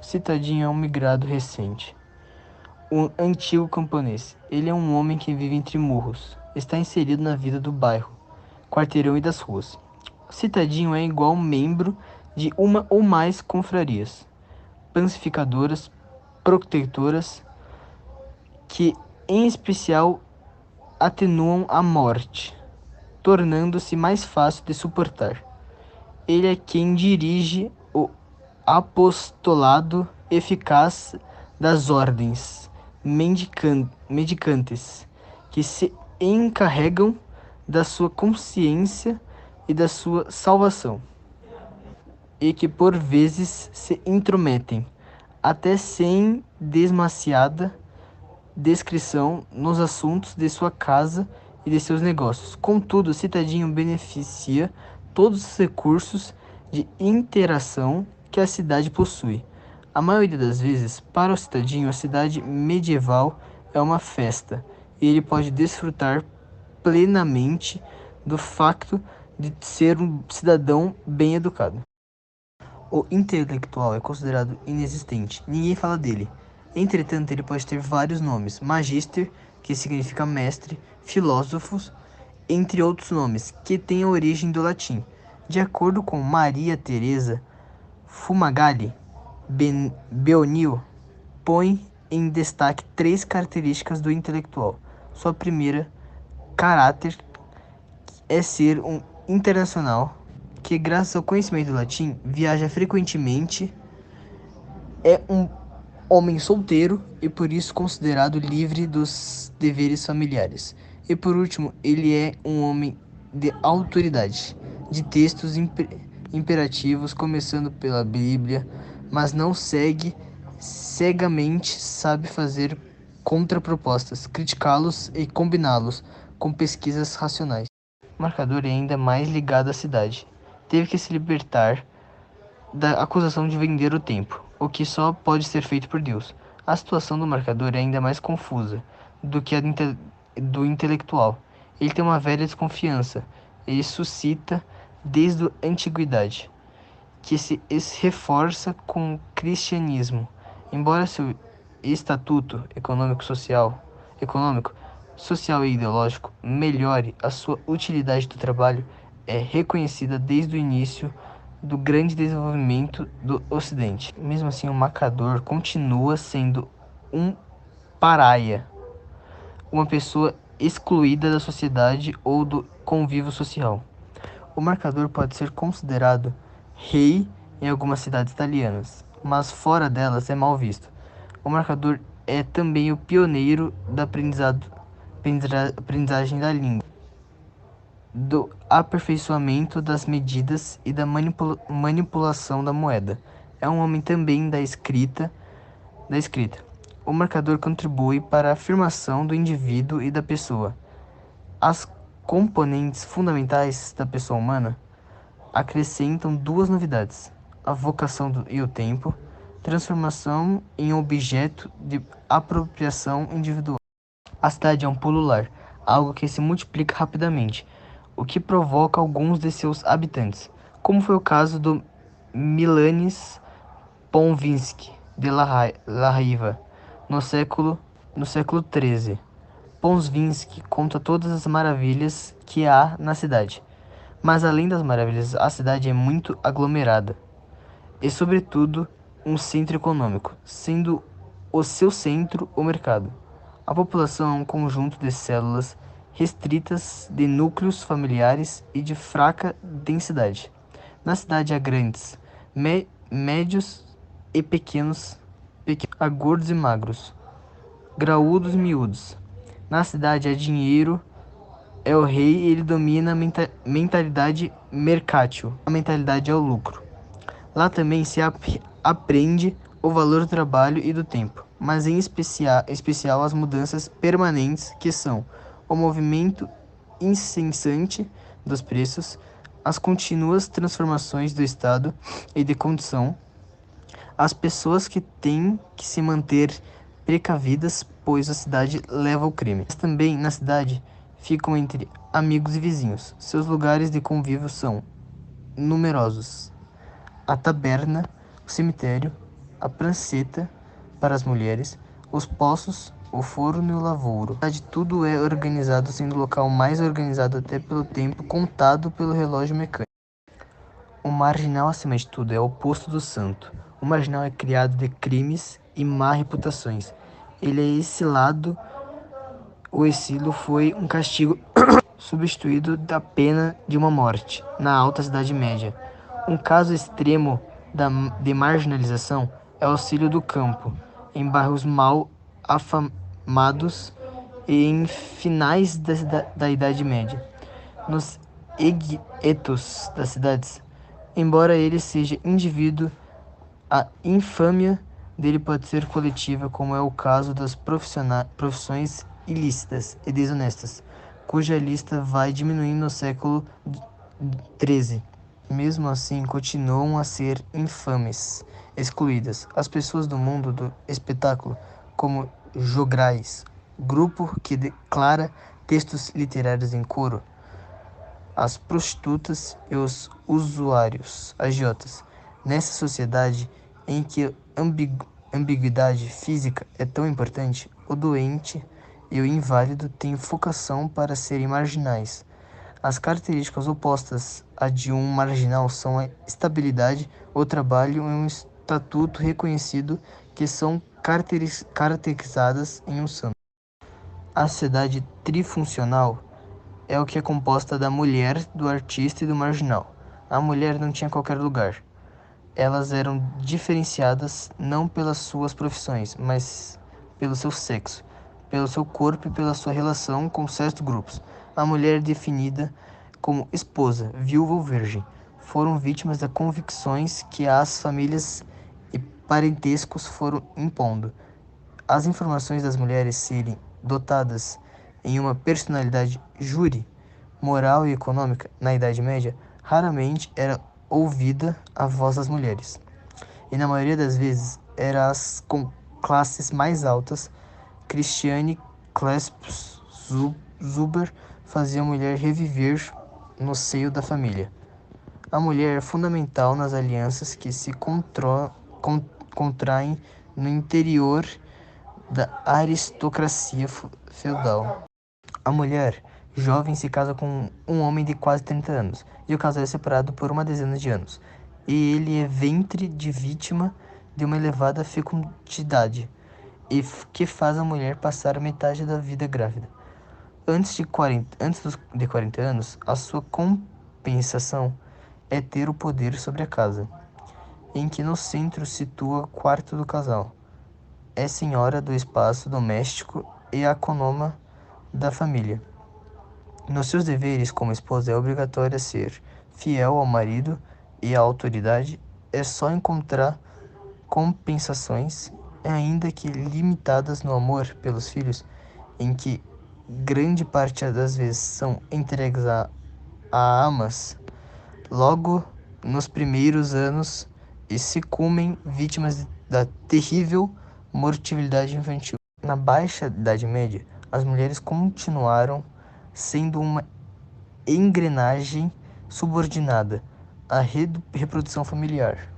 Citadinho é um migrado recente. Um antigo camponês. Ele é um homem que vive entre murros. Está inserido na vida do bairro, quarteirão e das ruas. Citadinho é igual membro de uma ou mais confrarias, pacificadoras, protetoras, que em especial atenuam a morte, tornando-se mais fácil de suportar. Ele é quem dirige o apostolado eficaz das ordens mendicantes, que se encarregam da sua consciência e da sua salvação, e que por vezes se intrometem, até sem demasiada descrição, nos assuntos de sua casa e de seus negócios. Contudo, o Citadinho beneficia todos os recursos de interação que a cidade possui. A maioria das vezes, para o Citadinho, a cidade medieval é uma festa, e ele pode desfrutar plenamente do facto de ser um cidadão bem educado. O intelectual é considerado inexistente, ninguém fala dele. Entretanto, ele pode ter vários nomes: magister, que significa mestre, filósofos, entre outros nomes, que têm a origem do latim. De acordo com Maria Teresa Fumagalli, Beonil põe em destaque três características do intelectual. Sua primeira caráter é ser um internacional que, graças ao conhecimento do latim, viaja frequentemente, é um homem solteiro e por isso considerado livre dos deveres familiares. E por último, ele é um homem de autoridade, de textos imperativos, começando pela Bíblia, mas não segue cegamente, sabe fazer contrapropostas, criticá-los e combiná-los com pesquisas racionais. O marcador é ainda mais ligado à cidade. Teve que se libertar da acusação de vender o tempo, o que só pode ser feito por Deus. A situação do marcador é ainda mais confusa do que a do intelectual. Ele tem uma velha desconfiança. Ele suscita desde a antiguidade, que se reforça com o cristianismo. Embora seu estatuto econômico, social e ideológico melhore, a sua utilidade do trabalho é reconhecida desde o início do grande desenvolvimento do Ocidente. Mesmo assim, o marcador continua sendo um pariah, uma pessoa excluída da sociedade ou do convívio social. O marcador pode ser considerado rei em algumas cidades italianas, mas fora delas é mal visto. O marcador é também o pioneiro da aprendizagem da língua, do aperfeiçoamento das medidas e da manipulação da moeda. É um homem também da escrita. O marcador contribui para a afirmação do indivíduo e da pessoa. As componentes fundamentais da pessoa humana acrescentam duas novidades: a vocação e o tempo, transformação em objeto de apropriação individual. A cidade é um pulular, algo que se multiplica rapidamente, o que provoca alguns de seus habitantes, como foi o caso do Milanis Ponvinsky de La Riva, no século XIII. Ponvinsky conta todas as maravilhas que há na cidade, mas além das maravilhas, a cidade é muito aglomerada e, sobretudo, um centro econômico, sendo o seu centro o mercado. A população é um conjunto de células restritas de núcleos familiares e de fraca densidade. Na cidade há grandes, médios e pequenos, há gordos e magros, graúdos e miúdos. Na cidade há dinheiro, é o rei e ele domina a mentalidade mercátil. A mentalidade é o lucro. Lá também se aprende o valor do trabalho e do tempo, mas em especial as mudanças permanentes que são o movimento incessante dos preços, as contínuas transformações do estado e de condição, as pessoas que têm que se manter precavidas, pois a cidade leva ao crime. Mas também na cidade ficam entre amigos e vizinhos. Seus lugares de convívio são numerosos: a taberna, o cemitério, a pranceta para as mulheres, os poços, o forno e o lavouro. Na verdade, tudo é organizado, sendo o local mais organizado até pelo tempo contado pelo relógio mecânico. O marginal, acima de tudo, é o oposto do santo. O marginal é criado de crimes e má reputações. Ele é exilado. O exílio foi um castigo substituído da pena de uma morte na Alta Idade Média. Um caso extremo de marginalização é o auxílio do campo, em bairros mal afamados e em finais da Idade Média. Nos guetos das cidades, embora ele seja indivíduo, a infâmia dele pode ser coletiva, como é o caso das profissões ilícitas e desonestas, cuja lista vai diminuindo no século XIII. Mesmo assim, continuam a ser infames, excluídas. As pessoas do mundo do espetáculo, como jograis, grupo que declara textos literários em coro, as prostitutas e os usuários, agiotas. Nessa sociedade em que a ambiguidade física é tão importante, o doente e o inválido têm vocação para serem marginais. As características opostas à de um marginal são a estabilidade, o trabalho e um estatuto reconhecido que são caracterizadas em um santo. A sociedade trifuncional é o que é composta da mulher, do artista e do marginal. A mulher não tinha qualquer lugar. Elas eram diferenciadas não pelas suas profissões, mas pelo seu sexo, pelo seu corpo e pela sua relação com certos grupos. A mulher definida como esposa, viúva ou virgem, foram vítimas das convicções que as famílias e parentescos foram impondo. As informações das mulheres serem dotadas em uma personalidade júri, moral e econômica na Idade Média, raramente era ouvida a voz das mulheres. E na maioria das vezes era as com classes mais altas, Christiane Clesps Zuber, fazia a mulher reviver no seio da família. A mulher é fundamental nas alianças que se contraem no interior da aristocracia feudal. A mulher jovem se casa com um homem de quase 30 anos, e o casal é separado por uma dezena de anos, e ele é ventre de vítima de uma elevada fecundidade, e que faz a mulher passar metade da vida grávida. Antes de 40 anos, a sua compensação é ter o poder sobre a casa, em que no centro situa o quarto do casal. É senhora do espaço doméstico e economa da família. Nos seus deveres como esposa é obrigatória ser fiel ao marido e à autoridade. É só encontrar compensações, ainda que limitadas, no amor pelos filhos, em que grande parte das vezes são entregues a amas logo nos primeiros anos e se comem vítimas da terrível mortalidade infantil. Na Baixa Idade Média, as mulheres continuaram sendo uma engrenagem subordinada à reprodução familiar.